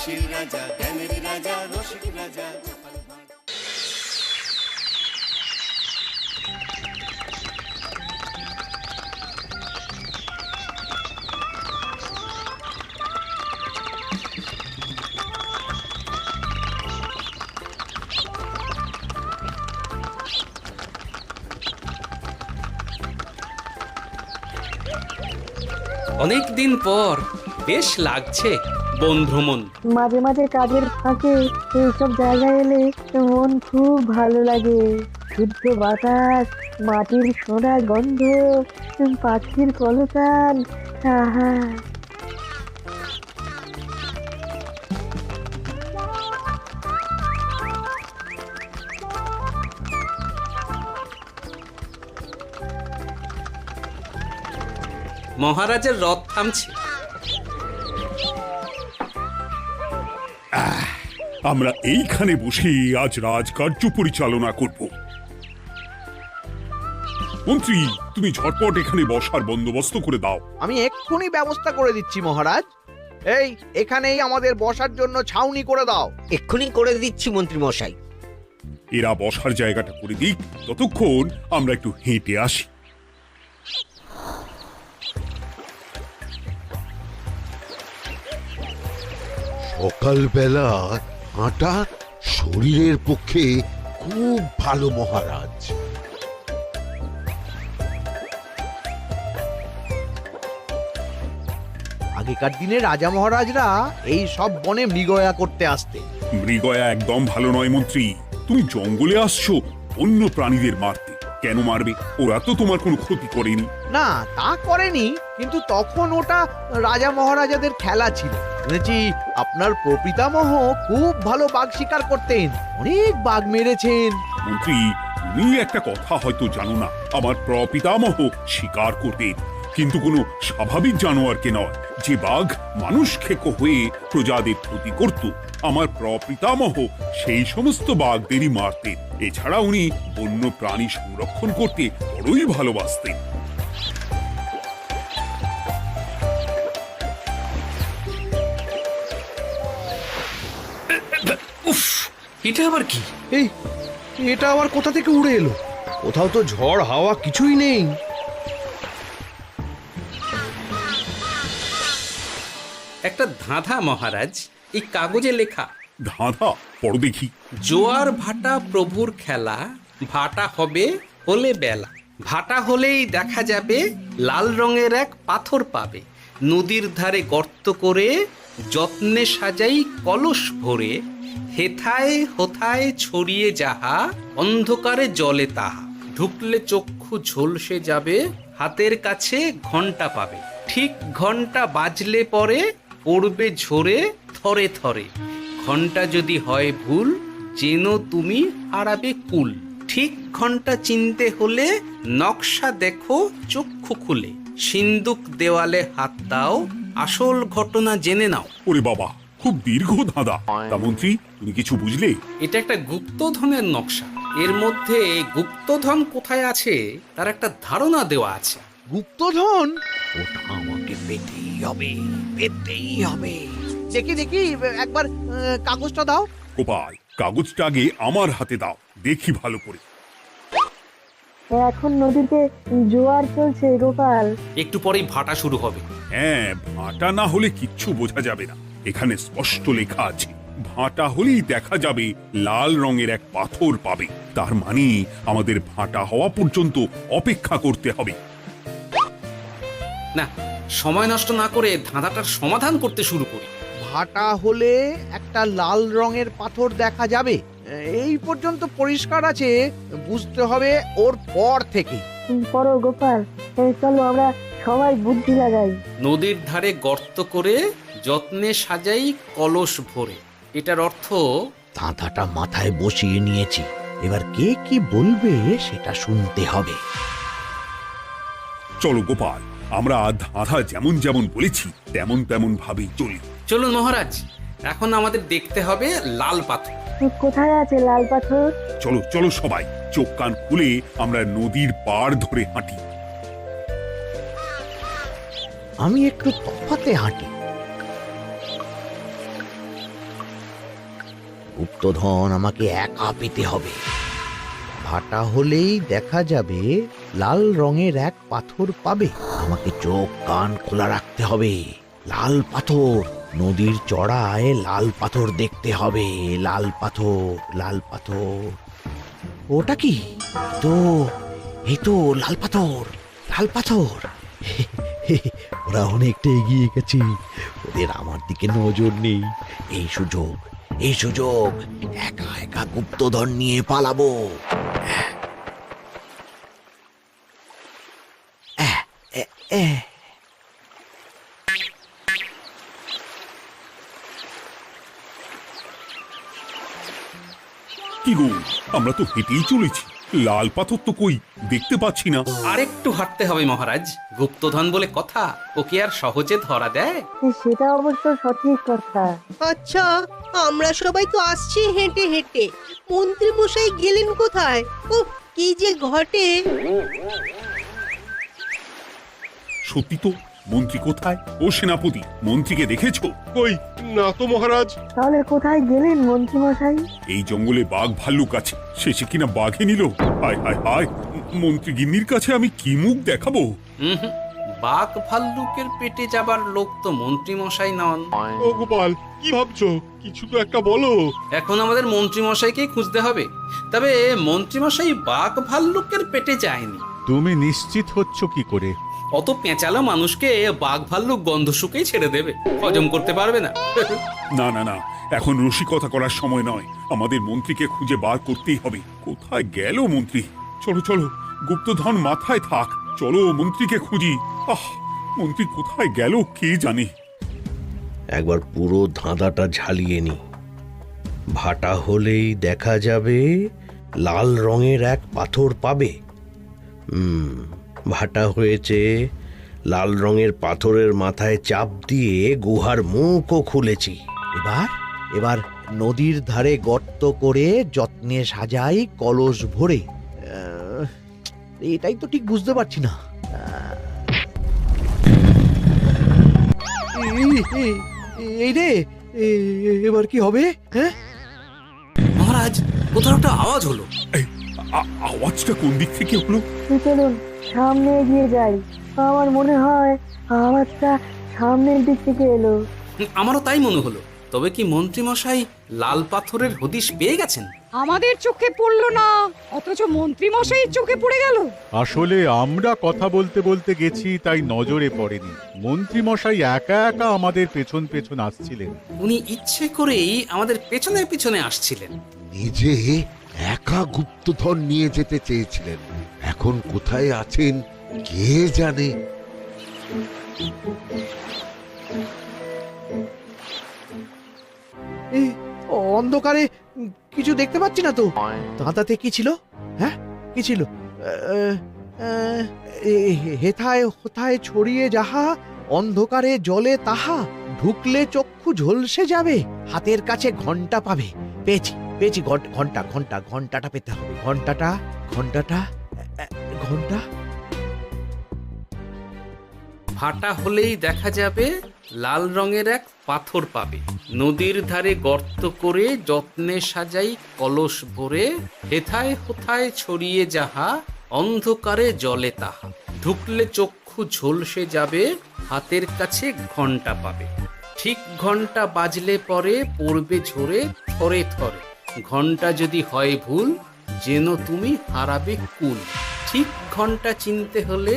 হাসির রাজা, জ্ঞানের রাজা, রসিক রাজা। অনেক দিন পর বেশ লাগছে বন ভ্রমণ। মাঝে মাঝে কাজের ফাঁকে এইসব জায়গায় এলে মন খুব ভালো লাগে। শুদ্ধ বাতাস, মাটির সোনা গন্ধ, পাখির কলতান, আহা। মহারাজের রথ থামছে। আমরা এইখানে বসে আজ রাজকার্য পরিচালনা করব। মন্ত্রী, তুমি ঝটপট এখানে বসার বন্দোবস্ত করে দাও। আমি এক্ষুনি ব্যবস্থা করে দিচ্ছি মহারাজ। এই এখানেই আমাদের বসার জন্য ছাউনি করে দাও। এক্ষুনি করে দিচ্ছি মন্ত্রী মশাই। এরা বসার জায়গাটা করে দিক, ততক্ষণ আমরা একটু হেঁটে আসি। সকালবেলা হাঁটা শরীরের পক্ষে খুব ভালো মহারাজ। আগেকার দিনে রাজা মহারাজরা এই সব বনে মৃগয়া করতে আসতেন। মৃগয়া একদম ভালো নয় মন্ত্রী। তুমি জঙ্গলে আসছো অন্য প্রাণীদের মারতে। কেন মারবে? ওরা তো তোমার কোনো ক্ষতি করেনি। না, তা করেনি, কিন্তু তখন ওটা রাজা মহারাজাদের খেলা ছিল। শুনেছি আপনার প্রপিতামহ খুব ভালো বাঘ শিকার করতেন, অনেক বাঘ মেরেছেন। মন্ত্রী, তুমি একটা কথা হয়তো জানো না। আমার প্রপিতামহ শিকার করতেন, কিন্তু কোনো স্বাভাবিক জানোয়ারকে নয়, যে বাঘ মানুষ খেকো হয়ে প্রজাদের ক্ষতি করত। আমার প্রপিতামহ সেই সমস্ত বাঘদেরই মারতেন। এছাড়া উনি বন্য প্রাণী সংরক্ষণ করতে বড়ই ভালোবাসতেন। উফ, এটা আবার কি? এই এটা আবার কোথা থেকে উড়ে এলো? কোথাও তো ঝড় হাওয়া কিছুই নেই। একটা ধাঁধা মহারাজ, এই কাগজে লেখা। ধাঁধা? পড়ো দেখি। জোয়ার ভাটা প্রভুর খেলা, ভাটা হবে হলে বেলা। ভাটা হলেই দেখা যাবে লাল রঙের এক পাথর পাবে। নদীর ধারে গর্ত করে যত্নে সাজাই কলস ভরে। হেথায় হোথায় ছড়িয়ে যাহা, অন্ধকারে জলে তাহা। ঢুকলে চক্ষু ঝলসে যাবে, হাতের কাছে ঘন্টা পাবে। ঠিক ঘন্টা বাজলে পরে পড়বে ঝরে থরে থরে। ঘন্টা যদি হয় ভুল, যেন তুমি হারাবে কুল। ঠিক ঘন্টা চিনতে হলে নকশা দেখো চক্ষু খুলে। সিন্দুক দেওয়ালে হাত দাও, আসল ঘটনা জেনে নাও। ওরে বাবা, খুব দীর্ঘ ধাঁধা। তা মন্ত্রী, তুমি কিছু বুঝলে? এটা একটা গুপ্তধনের নকশা। এর মধ্যে গুপ্তধন কোথায় আছে তার একটা ধারণা দেওয়া আছে। গুপ্তধন? ওটা আমাকে পেতেই হবে, পেতেই হবে। দেখি দেখি একবার কাগজটা দাও। গোপাল, কাগজটা আগে আমার হাতে দাও, দেখি ভালো করে। এখন নদীতে জোয়ার চলছে গোপাল। একটু পরেই ভাটা শুরু হবে। হ্যাঁ, ভাটা না হলে কিচ্ছু বোঝা যাবে না। এখানে স্পষ্ট লেখা আছে, ভাটা হলেই দেখা যাবে লাল রঙের এক পাথর পাবে। তার মানে আমাদের ভাটা হওয়া পর্যন্ত অপেক্ষা করতে হবে। না, সময় নষ্ট না করে ধাঁধাটার সমাধান করতে শুরু করি। ভাটা হলে একটা লাল রঙের পাথর দেখা যাবে, এই পর্যন্ত পরিষ্কার আছে। বুঝতে হবে ওর পর থেকে। পড়ো গোপাল, চলো আমরা সবাই বুদ্ধি লাগাই। নদীর ধারে গর্ত করে যত্নে সাজাই কলস ভরে। এটার অর্থ, ধাঁধাটা মাথায় বসিয়ে নিয়েছি, এবার কে কি বলবে সেটা শুনতে হবে। চলো গোপাল, আমরা ধাঁধা যেমন যেমন বলেছি তেমন তেমন ভাবেই চলি। চলুন মহারাজ, এখন আমাদের দেখতে হবে লাল পাথর। কোথায় আছে লাল পাথর? চলো চলো সবাই, চোখ কান খুলে আমরা নদীর পাড় ধরে হাঁটি। আমি একটু তফাতে হাঁটি। গুপ্তধন আমাকে একা পেতে হবে। ভাটা হলেই দেখা যাবে লাল রঙের এক পাথর পাবে। আমাকে চোখ কান খোলা রাখতে হবে। লাল পাথর, নদীর চড়ায় লাল পাথর দেখতে হবে। লাল পাথর, লাল পাথর। ওটা কি? এই তো লাল পাথর, লাল পাথর। ওরা অনেকটা এগিয়ে গেছে, ওদের আমার দিকে নজর নেই। এই সুযোগ, এই সুযোগ, একা একা গুপ্তধন নিয়ে পালাবো। কি গো, আমরা তো হেঁটেই চলেছি, লাল পাথর তো কই দেখতে পাচ্ছি না। আরেকটু হাঁটতে হবে মহারাজ, গুপ্তধন বলে কথা, ওকে আর সহজে ধরা দেয়? সেটা অবশ্য সঠিক কথা। আচ্ছা, আমরা সবাই তো আসছি হেঁটে হেঁটে, মন্ত্রী মশাই গেলেন কোথায়? ও কি যে ঘটে! সত্যি তো, মন্ত্রী কোথায়? ও সেনাপতি, মন্ত্রীকে দেখেছো? কই না তো মহারাজ। তাহলে কোথায় গেলেন মন্ত্রী মশাই? এই জঙ্গলে বাঘ ভাল্লুক আছে, শেষে কিনা বাঘে নিল। হায় হায় হায়, মন্ত্রী গিন্নির কাছে আমি কি মুখ দেখাবো? হুম, বাঘ ভাল্লুকের পেটে যাবার লোক তো মন্ত্রী মশাই নন। ও গোপাল, কি ভাবছো? কিছু তো একটা বলো। এখন আমাদের মন্ত্রী মশাইকেই খুঁজতে হবে। তবে মন্ত্রী মশাই বাঘ ভাল্লুকের পেটে যায়নি। তুমি নিশ্চিত হচ্ছ কি করে? অত পেঁচালো মানুষকে বাঘ ভাল্লুক গন্ধ শুকেই ছেড়ে দেবে, হজম করতে পারবে না। না না না, এখন রসিকতা করার সময় নয়, আমাদের মন্ত্রীকে খুঁজে বার করতেই হবে। কোথায় গেল মন্ত্রী? চলো চলো, গুপ্তধন মাথায় থাক, চলো মন্ত্রীকে খুঁজি। মন্ত্রী কোথায় গেল কে জানে। একবার পুরো ধাঁধাটা ঝালিয়ে নি। ভাটা হলেই দেখা যাবে লাল রঙের এক পাথর পাবে। ভাটা হয়েছে, লাল রঙের পাথরের মাথায় চাপ দিয়ে গুহার মুখও খুলেছি। এবার নদীর ধারে গর্ত করে যত্নে সাজাই কলস ভরে। এটাই তো ঠিক বুঝতে পারছি না। এই রে, এবার কি হবে? হ্যাঁ মহারাজ, কোথাও একটা আওয়াজ হলো। আওয়াজটা কোন দিক থেকে হলো? চলুন সামনে এগিয়ে যাই। আমার মনে হয় আওয়াজটা সামনের দিক থেকে এলো। আমারও তাই মনে হলো। তবে কি মন্ত্রী মশাই লাল পাথরের হদিশ পেয়ে গেছেন? আমাদের চোখে পড়লো না, অথচ মন্ত্রী মশাইয়ের চোখে পড়ে গেল। আসলে আমরা কথা বলতে বলতে গেছি, তাই নজরে পড়েনি। মন্ত্রী মশাই একা একা আমাদের পেছন পেছন আসছিলেন। উনি ইচ্ছে করেই আমাদের পেছনে পেছনে আসছিলেন। নিজে একা গুপ্তধন নিয়ে যেতে চেয়েছিলেন, এখন কোথায় আছেন কে জানে। অন্ধকারে কিছু দেখতে পাচ্ছি না তো। দাঁতাতে কি ছিল? হ্যাঁ, কি ছিল? হেথায় হোথায় ছড়িয়ে যাহা, অন্ধকারে জলে তাহা, ঢুকলে চক্ষু ঝলসে যাবে, হাতের কাছে ঘন্টা পাবে। পেয়েছি পেয়েছি, ঘন্টা ঘন্টা ঘন্টাটা পেতে হবে। ঘন্টাটা ঘন্টাটা ঘন্টা। ভাটা হলেই দেখা যাবে লাল রঙের এক পাথর পাবে। নদীর ধারে গর্ত করে যত্নে সাজাই কলস ভরে, হেথায় হোথায় ছড়িয়ে যাহা, অন্ধকারে জলে তাহা, ঢুকলে চক্ষু ঝলসে যাবে, হাতের কাছে ঘন্টা পাবে। ঠিক ঘন্টা বাজলে পরে পড়বে ঝরে থরে থরে, ঘন্টা যদি হয় ভুল যেন তুমি হারাবে কুল। ঠিক ঘন্টা চিনতে হলে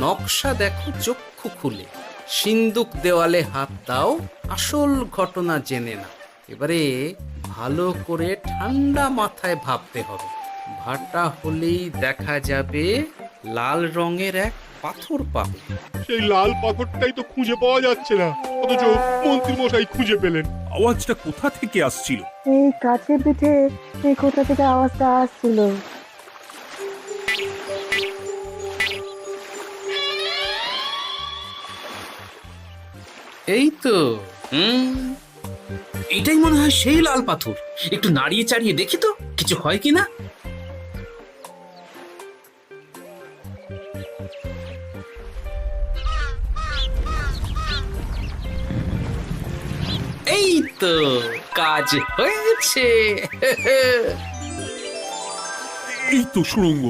নকশা দেখো চক্ষু খুলে, সিন্দুক দেওয়ালে হাত দাও, আসল ঘটনা জেনে না। এবারে ভালো করে ঠান্ডা মাথায় ভাবতে হবে। ভাটা হলেই দেখা যাবে লাল রঙের এক পাথর পাবে। সেই লাল পাথরটাই তো খুঁজে পাওয়া যাচ্ছে না, অথচ মন্ত্রী মশাই খুঁজে পেলেন। আওয়াজটা কোথা থেকে আসছিল? এই কাছে পিঠে এই কোথা থেকে আওয়াজটা আসছিল। এই তো, এটাই মনে হয় সেই লাল পাথর। একটু নাড়িয়ে চাড়িয়ে দেখি তো কিছু হয় কিনা। এই তো কাজ হয়েছে। এই তো সুড়ঙ্গ,